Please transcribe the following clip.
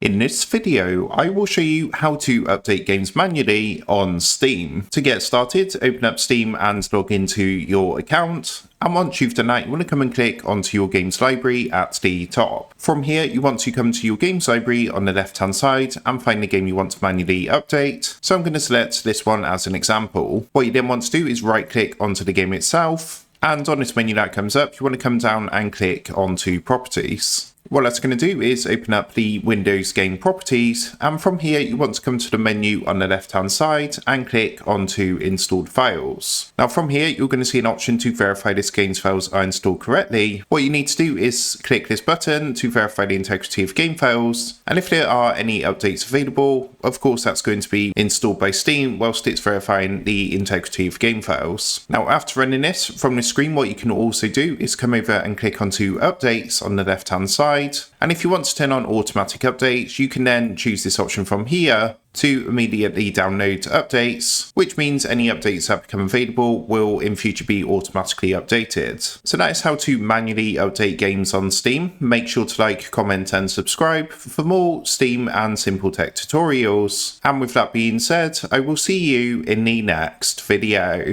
In this video, I will show you how to update games manually on Steam. To get started, open up Steam and log into your account. And once you've done that, you want to come and click onto your games library at the top. From here, you want to come to your games library on the left-hand side and find the game you want to manually update. So I'm going to select this one as an example. What you then want to do is right-click onto the game itself. And on this menu that comes up, you want to come down and click onto Properties. What that's going to do is open up the Windows game properties, and from here you want to come to the menu on the left hand side and click onto installed files. Now from here you're going to see an option to verify this game's files are installed correctly. What you need to do is click this button to verify the integrity of game files, and if there are any updates available, of course that's going to be installed by Steam whilst it's verifying the integrity of game files. Now after running this, from the screen what you can also do is come over and click onto updates on the left hand side. And if you want to turn on automatic updates, you can then choose this option from here to immediately download updates, which means any updates that become available will in future be automatically updated. So that is how to manually update games on Steam. Make sure to like, comment and subscribe for more Steam and simple tech tutorials. And with that being said, I will see you in the next video.